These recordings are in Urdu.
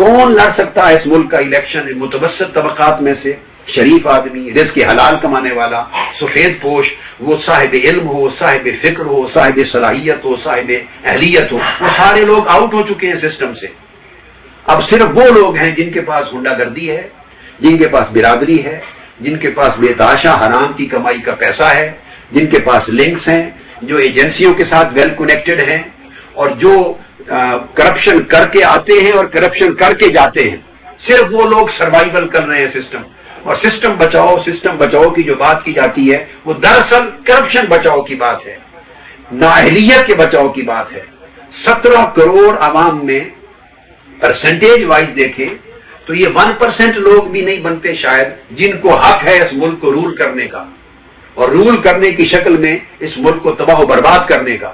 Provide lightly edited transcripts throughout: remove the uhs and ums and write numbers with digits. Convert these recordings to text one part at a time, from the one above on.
کون لڑ سکتا ہے اس ملک کا الیکشن؟ متوسط طبقات میں سے شریف آدمی، رزق حلال کمانے والا، سفید پوش، وہ صاحب علم ہو، صاحب فکر ہو، صاحب صلاحیت ہو، صاحب اہلیت ہو، وہ سارے لوگ آؤٹ ہو چکے ہیں سسٹم سے. اب صرف وہ لوگ ہیں جن کے پاس گنڈا گردی ہے، جن کے پاس برادری ہے، جن کے پاس بے تحاشا حرام کی کمائی کا پیسہ ہے، جن کے پاس لنکس ہیں، جو ایجنسیوں کے ساتھ ویل کنیکٹڈ ہیں، اور جو کرپشن کر کے آتے ہیں اور کرپشن کر کے جاتے ہیں. صرف وہ لوگ سروائیول کر رہے ہیں سسٹم. اور سسٹم بچاؤ کی جو بات کی جاتی ہے وہ دراصل کرپشن بچاؤ کی بات ہے، نااہلیت کے بچاؤ کی بات ہے. 17 کروڑ عوام میں پرسنٹیج وائز دیکھیں تو یہ 1% لوگ بھی نہیں بنتے شاید جن کو حق ہے اس ملک کو رول کرنے کا، اور رول کرنے کی شکل میں اس ملک کو تباہ و برباد کرنے کا.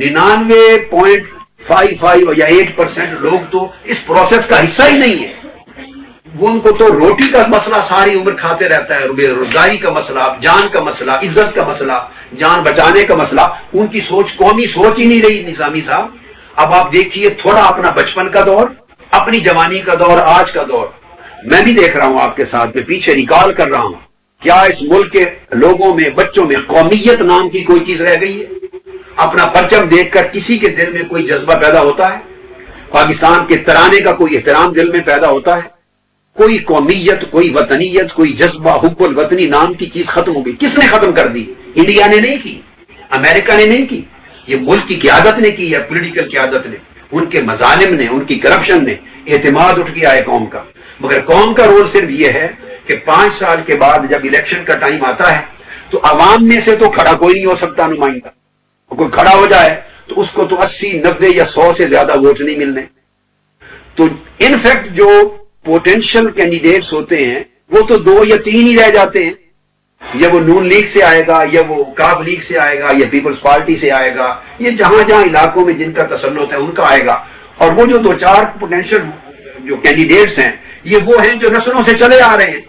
99.55 یا 8% لوگ تو اس پروسیس کا حصہ ہی نہیں ہے. ان کو تو روٹی کا مسئلہ ساری عمر کھاتے رہتا ہے، روزگاری کا مسئلہ، جان کا مسئلہ، عزت کا مسئلہ، جان بچانے کا مسئلہ. ان کی سوچ قومی سوچ ہی نہیں رہی نظامی صاحب. اب آپ دیکھیے تھوڑا اپنا بچپن کا دور، اپنی جوانی کا دور، آج کا دور میں بھی دیکھ رہا ہوں آپ کے ساتھ، میں پیچھے ریکال کر رہا ہوں. کیا اس ملک کے لوگوں میں، بچوں میں قومیت نام کی کوئی چیز رہ گئی ہے؟ اپنا پرچم دیکھ کر کسی کے دل میں کوئی جذبہ پیدا ہوتا ہے؟ پاکستان کے ترانے کا کوئی احترام دل میں پیدا ہوتا ہے؟ کوئی قومیت، کوئی وطنیت، کوئی جذبہ حب الوطنی نام کی چیز ختم ہو گئی. کس نے ختم کر دی؟ انڈیا نے نہیں کی، امریکہ نے نہیں کی، یہ ملک کی قیادت نے کی، یا پولیٹیکل قیادت نے، ان کے مظالم نے، ان کی کرپشن نے. اعتماد اٹھ گیا ہے قوم کا. مگر قوم کا رول صرف یہ ہے کہ 5 سال کے بعد جب الیکشن کا ٹائم آتا ہے تو عوام میں سے تو کھڑا کوئی نہیں ہو سکتا نمائندہ. کوئی کھڑا ہو جائے تو اس کو تو 80، 90 یا 100 سے زیادہ ووٹ نہیں ملنے. تو انفیکٹ جو پوٹینشیل کینڈیڈیٹس ہوتے ہیں وہ تو 2 یا 3 ہی رہ جاتے ہیں. یا وہ نون لیگ سے آئے گا، یا وہ کاف لیگ سے آئے گا، یا پیپلز پارٹی سے آئے گا، یہ جہاں جہاں علاقوں میں جن کا تسلط ہے ان کا آئے گا. اور وہ جو 2-4 پوٹینشیل جو کینڈیڈیٹس ہیں یہ وہ ہیں جو نسلوں سے چلے آ رہے ہیں.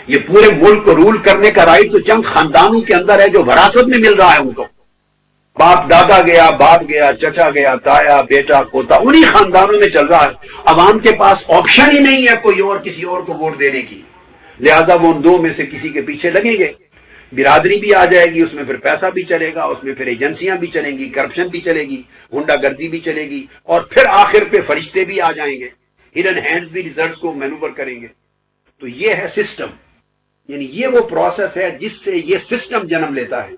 یہ پورے ملک کو رول کرنے کا رائٹ تو چند خاندانوں کے اندر ہے جو وراثت میں مل رہا ہے ان کو. باپ دادا گیا، باپ گیا، چچا گیا، تایا، بیٹا، پوتا، انہی خاندانوں میں چل رہا ہے. عوام کے پاس آپشن ہی نہیں ہے کوئی اور کسی اور کو ووٹ دینے کی، لہذا وہ ان 2 میں سے کسی کے پیچھے لگیں گے. برادری بھی آ جائے گی، اس میں پھر پیسہ بھی چلے گا، اس میں پھر ایجنسیاں بھی چلیں گی، کرپشن بھی چلے گی، گنڈا گردی بھی چلے گی، اور پھر آخر پہ فرشتے بھی آ جائیں گے، ہڈن ہینڈز بھی ریزلٹس کو مینوور کریں گے. تو یہ ہے سسٹم، یعنی یہ وہ پروسیس ہے جس سے یہ سسٹم جنم لیتا ہے.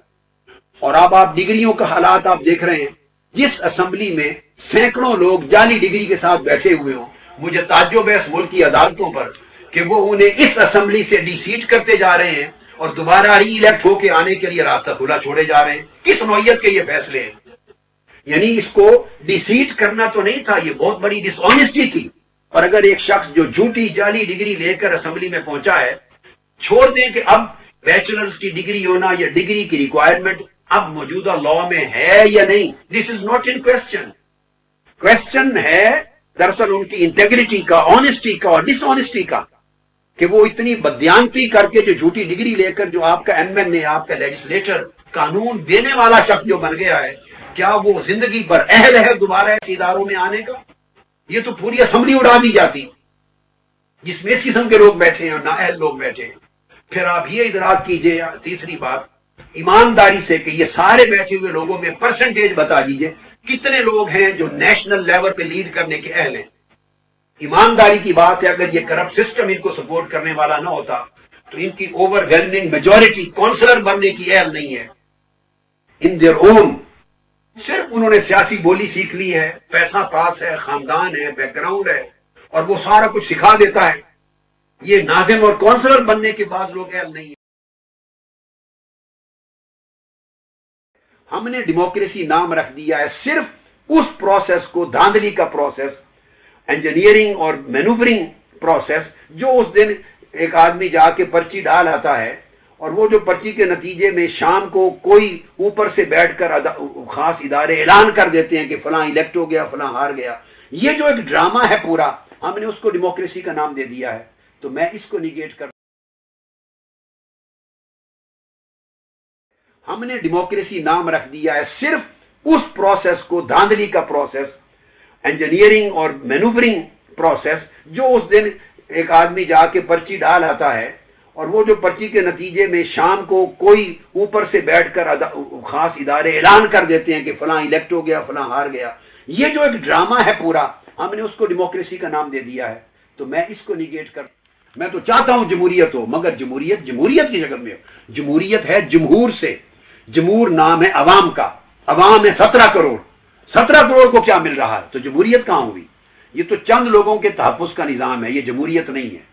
اور اب آپ ڈگریوں کا حالات آپ دیکھ رہے ہیں. جس اسمبلی میں سینکڑوں لوگ جعلی ڈگری کے ساتھ بیٹھے ہوئے ہوں، مجھے تعجب ہے اس ملک کی عدالتوں پر کہ وہ انہیں اس اسمبلی سے ڈی سیٹ کرتے جا رہے ہیں اور دوبارہ ری الیکٹ ہو کے آنے کے لیے راستہ کھلا چھوڑے جا رہے ہیں. کس نوعیت کے یہ فیصلے ہیں؟ یعنی اس کو ڈی سیٹ کرنا تو نہیں تھا، یہ بہت بڑی ڈس آنیسٹی تھی. اور اگر ایک شخص جو جھوٹی جعلی ڈگری لے کر اسمبلی میں پہنچا ہے، چھوڑ دیں کہ اب بیچلرز کی ڈگری ہونا یا ڈگری کی ریکوائرمنٹ اب موجودہ لا میں ہے یا نہیں، this is not an question. Question ہے دراصل ان کی انٹیگریٹی کا، آنےسٹی کا اور ڈس آنےسٹی کا، کہ وہ اتنی بدیانتی کر کے جو جھوٹی ڈگری لے کر جو آپ کا ایم این اے، آپ کا لیجسلیٹر، قانون دینے والا شخص جو بن گیا ہے، کیا وہ زندگی پر اہل ہے دوبارہ ایسے اداروں میں آنے کا؟ یہ تو پوری اسمبلی اڑا دی جاتی جس میں اس قسم کے لوگ بیٹھے ہیں اور نااہل لوگ بیٹھے ہیں. پھر آپ یہ ادراک کیجئے، تیسری بات ایمانداری سے، کہ یہ سارے بیٹھے ہوئے لوگوں میں پرسنٹیج بتا دیجئے کتنے لوگ ہیں جو نیشنل لیول پہ لیڈ کرنے کے اہل ہیں. ایمانداری کی بات ہے، اگر یہ کرپٹ سسٹم ان کو سپورٹ کرنے والا نہ ہوتا تو ان کی اوور ویلمنگ میجورٹی کونسلر بننے کی اہل نہیں ہے. ان دیئر اون صرف انہوں نے سیاسی بولی سیکھ لی ہے، پیسہ پاس ہے، خاندان ہے، بیک گراؤنڈ ہے، اور وہ سارا کچھ سکھا دیتا ہے. یہ ناظم اور کونسلر بننے کے بعد لوگ اہل نہیں ہیں. ہم نے ڈیموکریسی نام رکھ دیا ہے صرف اس پروسیس کو، دھاندلی کا پروسیس، انجینئرنگ اور مینوورنگ پروسیس، جو اس دن ایک آدمی جا کے پرچی ڈال آتا ہے اور وہ جو پرچی کے نتیجے میں شام کو کوئی اوپر سے بیٹھ کر خاص ادارے اعلان کر دیتے ہیں کہ فلاں الیکٹ ہو گیا، فلاں ہار گیا. یہ جو ایک ڈرامہ ہے پورا، ہم نے اس کو ڈیموکریسی کا نام دے دیا ہے. تو میں اس کو نیگیٹ کر، ہم نے ڈیموکریسی نام رکھ دیا ہے صرف اس پروسیس کو، دھاندلی کا پروسیس، انجینئرنگ اور مینوورنگ پروسیس جو اس دن ایک آدمی جا کے پرچی ڈال آتا ہے اور وہ جو پرچی کے نتیجے میں شام کو کوئی اوپر سے بیٹھ کر خاص ادارے اعلان کر دیتے ہیں کہ فلاں الیکٹ ہو گیا، فلاں ہار گیا، یہ جو ایک ڈرامہ ہے پورا، ہم نے اس کو ڈیموکریسی کا نام دے دیا ہے. تو میں اس کو نیگیٹ کر، میں تو چاہتا ہوں جمہوریت ہو، مگر جمہوریت جمہوریت کی شکل میں ہو. جمہوریت ہے جمہور سے، جمہور نام ہے عوام کا، عوام ہے 17 کروڑ، 17 کروڑ کو کیا مل رہا ہے؟ تو جمہوریت کہاں ہوئی؟ یہ تو چند لوگوں کے تحفظ کا نظام ہے، یہ جمہوریت نہیں ہے.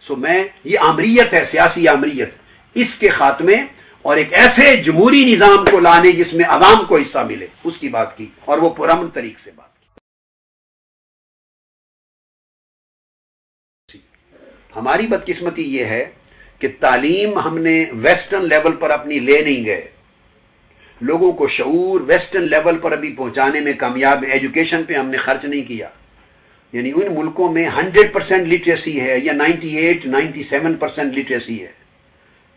سو میں یہ آمریت ہے، سیاسی آمریت، اس کے خاتمے اور ایک ایسے جمہوری نظام کو لانے جس میں عوام کو حصہ ملے، اس کی بات کی، اور وہ پرامن طریق سے بات کی. ہماری بدقسمتی یہ ہے کہ تعلیم ہم نے ویسٹرن لیول پر اپنی لے نہیں گئے، لوگوں کو شعور ویسٹرن لیول پر ابھی پہنچانے میں کامیاب، ایجوکیشن پہ ہم نے خرچ نہیں کیا. یعنی ان ملکوں میں 100% لٹریسی ہے یا 98-97% لٹریسی ہے.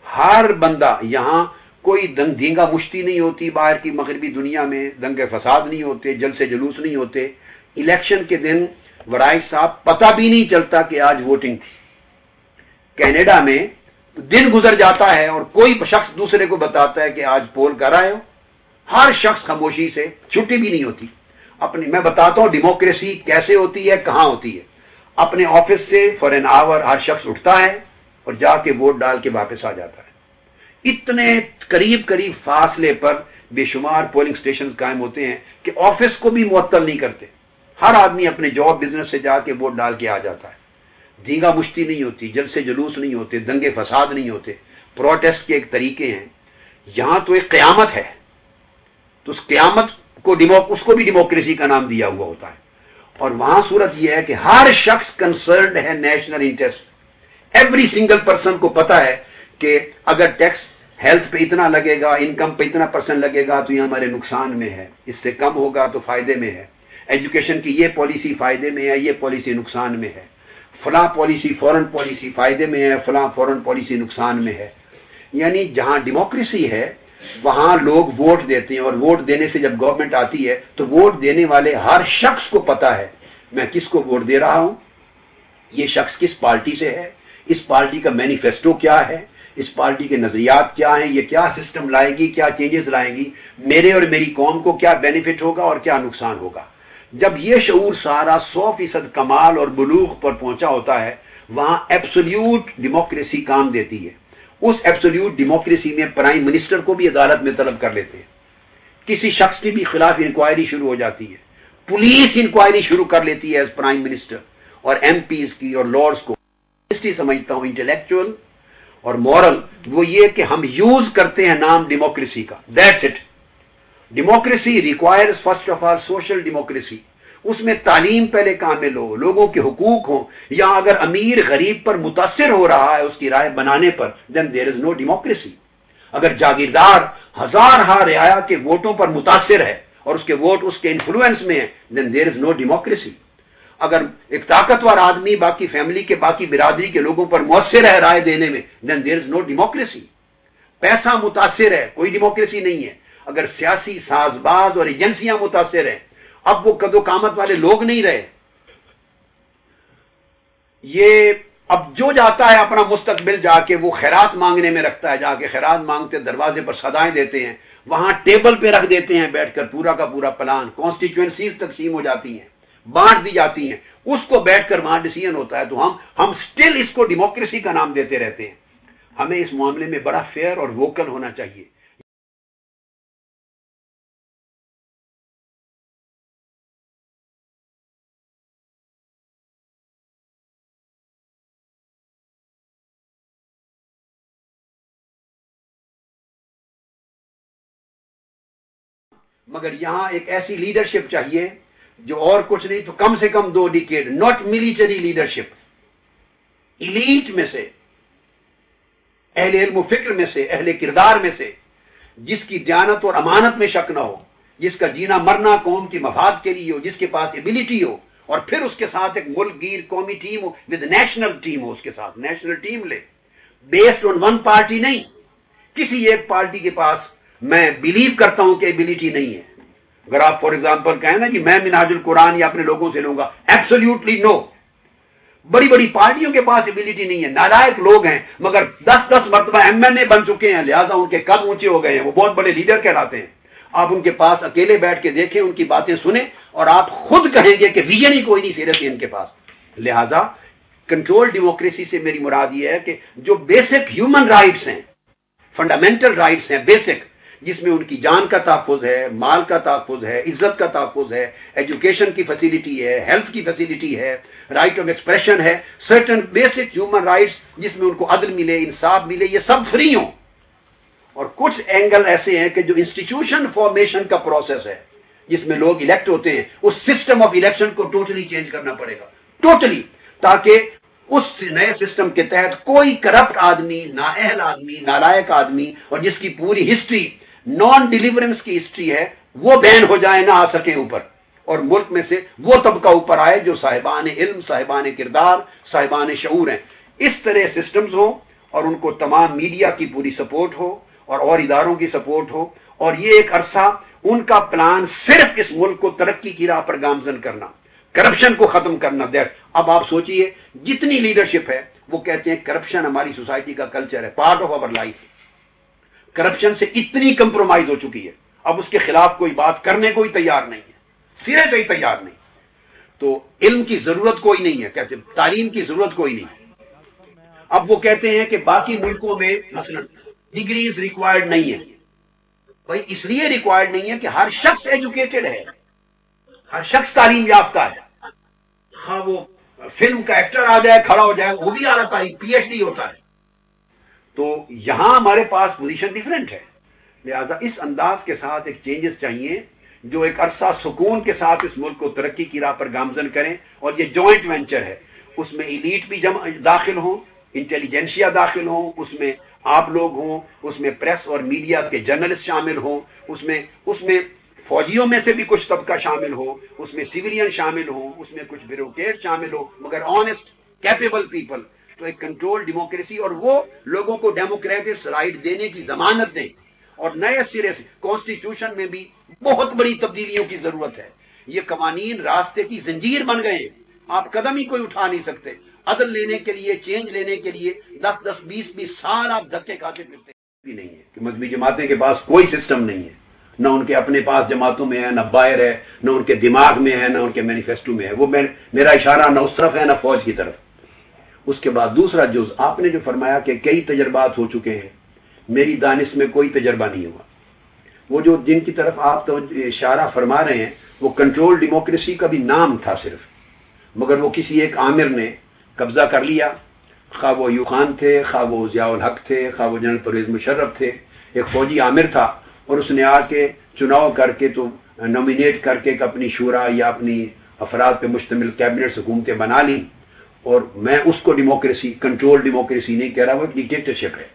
ہر بندہ یہاں کوئی دھینگا مشتی نہیں ہوتی، باہر کی مغربی دنیا میں دنگے فساد نہیں ہوتے، جلسے جلوس نہیں ہوتے. الیکشن کے دن ورائس صاحب پتہ بھی نہیں چلتا کہ آج ووٹنگ تھی. کینیڈا میں دن گزر جاتا ہے اور کوئی شخص دوسرے کو بتاتا ہے کہ آج پول کر آئے ہو، ہر شخص خاموشی سے، چھٹی بھی نہیں ہوتی. میں بتاتا ہوں ڈیموکریسی کیسے ہوتی ہے، کہاں ہوتی ہے. اپنے آفس سے فار این آور ہر شخص اٹھتا ہے اور جا کے ووٹ ڈال کے واپس آ جاتا ہے. اتنے قریب فاصلے پر بے شمار پولنگ سٹیشن قائم ہوتے ہیں کہ آفس کو بھی معطل نہیں کرتے. ہر آدمی اپنے جاب بزنس سے جا کے ووٹ ڈال کے آ جاتا ہے. دھینگا مشتی نہیں ہوتی، جلسے جلوس نہیں ہوتے، دنگے فساد نہیں ہوتے. پروٹیسٹ کے ایک طریقے ہیں. یہاں تو ایک قیامت ہے، تو اس قیامت کو اس کو بھی ڈیموکریسی کا نام دیا ہوا ہوتا ہے. اور وہاں صورت یہ ہے کہ ہر شخص کنسرنڈ ہے national interest. Every single person کو پتا ہے کہ اگر ٹیکس ہیلتھ پہ اتنا لگے گا، انکم پہ اتنا % لگے گا تو یہ ہمارے نقصان میں ہے، اس سے کم ہوگا تو فائدے میں ہے. ایجوکیشن کی یہ پالیسی فائدے میں ہے، یہ پالیسی نقصان میں ہے. فلاں پالیسی فورن پالیسی فائدے میں ہے، فلاں فورن پالیسی نقصان میں ہے. یعنی جہاں ڈیموکریسی ہے وہاں لوگ ووٹ دیتے ہیں، اور ووٹ دینے سے جب گورنمنٹ آتی ہے تو ووٹ دینے والے ہر شخص کو پتا ہے میں کس کو ووٹ دے رہا ہوں، یہ شخص کس پارٹی سے ہے، اس پارٹی کا مینیفیسٹو کیا ہے، اس پارٹی کے نظریات کیا ہیں، یہ کیا سسٹم لائے گی، کیا چینجز لائے گی، میرے اور میری قوم کو کیا بینیفٹ ہوگا اور کیا نقصان ہوگا. جب یہ شعور سارا 100% کمال اور بلوغ پر پہنچا ہوتا ہے وہاں ایبسولیوٹ ڈیموکریسی کام دیتی ہے. اس ایبسولیوٹ ڈیموکریسی میں پرائم منسٹر کو بھی عدالت میں طلب کر لیتے ہیں، کسی شخص کے بھی خلاف انکوائری شروع ہو جاتی ہے، پولیس انکوائری شروع کر لیتی ہے ایز پرائم منسٹر، اور ایم پیز کی اور لارڈز کو. اس لیے سمجھتا ہوں انٹلیکچوئل اور مورل وہ یہ کہ ہم یوز کرتے ہیں نام ڈیموکریسی کا. That's it. Democracy requires first of all social democracy. اس میں تعلیم پہلے کامل ہو، لوگوں کے حقوق ہوں. یا اگر امیر غریب پر متاثر ہو رہا ہے اس کی رائے بنانے پر دین دیر از نو ڈیموکریسی. اگر جاگیردار ہزارہا رعایا کے ووٹوں پر متاثر ہے اور اس کے ووٹ اس کے انفلوئنس میں ہیں دین دیر از نو ڈیموکریسی. اگر ایک طاقتور آدمی باقی فیملی کے باقی برادری کے لوگوں پر مؤثر ہے رائے دینے میں دین دیر از نو ڈیموکریسی. پیسہ متاثر ہے، کوئی ڈیموکریسی نہیں ہے. اگر سیاسی ساز باز اور ایجنسیاں متاثر ہیں، اب وہ قد و قامت والے لوگ نہیں رہے. یہ اب جو جاتا ہے اپنا مستقبل جا کے وہ خیرات مانگنے میں رکھتا ہے، جا کے خیرات مانگتے دروازے پر صدائیں دیتے ہیں، وہاں ٹیبل پہ رکھ دیتے ہیں بیٹھ کر پورا کا پورا پلان. کانسٹیچوئنسیز تقسیم ہو جاتی ہیں، بانٹ دی جاتی ہیں، اس کو بیٹھ کر وہاں ڈیسیژن ہوتا ہے. تو ہم سٹل اس کو ڈیموکریسی کا نام دیتے رہتے ہیں. ہمیں اس معاملے میں بڑا فیئر اور ووکل ہونا چاہیے. مگر یہاں ایک ایسی لیڈرشپ چاہیے جو اور کچھ نہیں تو کم سے کم 2 decade, not military leadership, elite میں سے، اہل علم و فکر میں سے، اہل کردار میں سے، جس کی دیانت اور امانت میں شک نہ ہو، جس کا جینا مرنا قوم کی مفاد کے لیے ہو، جس کے پاس ایبلٹی ہو، اور پھر اس کے ساتھ ایک ملک گیر قومی ٹیم ہو، ود نیشنل ٹیم ہو، اس کے ساتھ نیشنل ٹیم لے، بیسڈ آن ون پارٹی نہیں. کسی ایک پارٹی کے پاس میں بلیو کرتا ہوں کہ ایبلٹی نہیں ہے. اگر آپ فار ایگزامپل کہیں نا کہ میں منہاج القرآن یا اپنے لوگوں سے لوں گا، ایبسولیوٹلی نو. بڑی بڑی پارٹیوں کے پاس ایبلٹی نہیں ہے، نالائق لوگ ہیں مگر 10 مرتبہ MNA بن چکے ہیں، لہذا ان کے قد اونچے ہو گئے ہیں، وہ بہت بڑے لیڈر کہلاتے ہیں۔ آپ ان کے پاس اکیلے بیٹھ کے دیکھیں، ان کی باتیں سنیں اور آپ خود کہیں گے کہ ویژن ہی کوئی نہیں سیریس ان کے پاس۔ لہذا کنٹرول ڈیموکریسی سے میری مراد یہ ہے کہ جو بیسک ہیومن رائٹس ہیں، فنڈامنٹل رائٹس ہیں بیسک، جس میں ان کی جان کا تحفظ ہے، مال کا تحفظ ہے، عزت کا تحفظ ہے، ایجوکیشن کی فیسلٹی ہے، ہیلتھ کی فیسلٹی ہے، رائٹ آف ایکسپریشن ہے، سرٹن بیسک ہیومن رائٹس جس میں ان کو عدل ملے، انصاف ملے، یہ سب فری ہوں۔ اور کچھ اینگل ایسے ہیں کہ جو انسٹیٹیوشن فارمیشن کا پروسیس ہے جس میں لوگ الیکٹ ہوتے ہیں، اس سسٹم آف الیکشن کو ٹوٹلی چینج کرنا پڑے گا، ٹوٹلی، تاکہ اس نئے سسٹم کے تحت کوئی کرپٹ آدمی، نااہل آدمی، نالائق آدمی اور جس کی پوری ہسٹری نان ڈیلیورنس کی ہسٹری ہے وہ بین ہو جائے، نہ آ سکے اوپر، اور ملک میں سے وہ طبقہ اوپر آئے جو صاحبان علم، صاحبان کردار، صاحبان شعور ہیں۔ اس طرح سسٹمز ہوں اور ان کو تمام میڈیا کی پوری سپورٹ ہو اور اداروں کی سپورٹ ہو، اور یہ ایک عرصہ ان کا پلان صرف اس ملک کو ترقی کی راہ پر گامزن کرنا، کرپشن کو ختم کرنا۔ اب آپ سوچئے جتنی لیڈرشپ ہے وہ کہتے ہیں کرپشن ہماری سوسائٹی کا کلچر ہے، part of our life. Corruption سے اتنی کمپرومائز ہو چکی ہے، اب اس کے خلاف کوئی بات کرنے کو ہی تیار نہیں ہے، سرے سے ہی تیار نہیں۔ تو علم کی ضرورت کوئی نہیں ہے، کہتے تعلیم کی ضرورت کوئی نہیں۔ اب وہ کہتے ہیں کہ باقی ملکوں میں مثلا ڈگریز ریکوائرڈ نہیں ہے۔ بھائی اس لیے ریکوائرڈ نہیں ہے کہ ہر شخص ایجوکیٹڈ ہے، ہر شخص تعلیم یافتہ ہے۔ ہاں وہ فلم کا ایکٹر آ جائے، کھڑا ہو جائے، وہ بھی اعلیٰ تعلیم PhD ہوتا ہے۔ تو یہاں ہمارے پاس پوزیشن ڈیفرنٹ ہے، لہذا اس انداز کے ساتھ ایک چینجز چاہیے جو ایک عرصہ سکون کے ساتھ اس ملک کو ترقی کی راہ پر گامزن کریں، اور یہ جوائنٹ وینچر ہے، اس میں ایلیٹ بھی داخل ہوں، انٹیلیجنشیا داخل ہوں، اس میں آپ لوگ ہوں، اس میں پریس اور میڈیا کے جرنلسٹ شامل ہوں، اس میں فوجیوں میں سے بھی کچھ طبقہ شامل ہو، اس میں سیولین شامل ہوں، اس میں کچھ بیوروکریٹ شامل ہو، مگر آنےسٹ کیپیبل پیپل۔ تو ایک کنٹرول ڈیموکریسی، اور وہ لوگوں کو ڈیموکریٹک رائٹ دینے کی ضمانت دیں، اور نئے سرے سے کانسٹیٹیوشن میں بھی بہت بڑی تبدیلیوں کی ضرورت ہے۔ یہ قوانین راستے کی زنجیر بن گئے ہیں، آپ قدم ہی کوئی اٹھا نہیں سکتے۔ عدل لینے کے لیے، چینج لینے کے لیے 10-20 سال آپ دھکے کھاتے پھرتے بھی نہیں ہے کہ مذہبی جماعتیں کے پاس کوئی سسٹم نہیں ہے، نہ ان کے اپنے پاس جماعتوں میں ہے، نہ باہر ہے، نہ ان کے دماغ میں ہے، نہ ان کے مینیفیسٹو میں ہے۔ وہ میرا اشارہ نہ اس طرف ہے نہ فوج کی طرف۔ اس کے بعد دوسرا جز آپ نے جو فرمایا کہ کئی تجربات ہو چکے ہیں، میری دانش میں کوئی تجربہ نہیں ہوا۔ وہ جو جن کی طرف آپ اشارہ فرما رہے ہیں وہ کنٹرول ڈیموکریسی کا بھی نام تھا صرف، مگر وہ کسی ایک آمر نے قبضہ کر لیا، خواہ وہ ایوب خان تھے، خواہ وہ ضیاء الحق تھے، خواہ وہ جنرل پرویز مشرف تھے، ایک فوجی آمر تھا، اور اس نے آ کے چناؤ کر کے تو نومینیٹ کر کے اپنی شورا یا اپنی افراد پہ مشتمل کیبنٹ حکومتیں بنا لی، اور میں اس کو ڈیموکریسی، کنٹرول ڈیموکریسی نہیں کہہ رہا، وہ ایک ڈکٹیٹرشپ ہے۔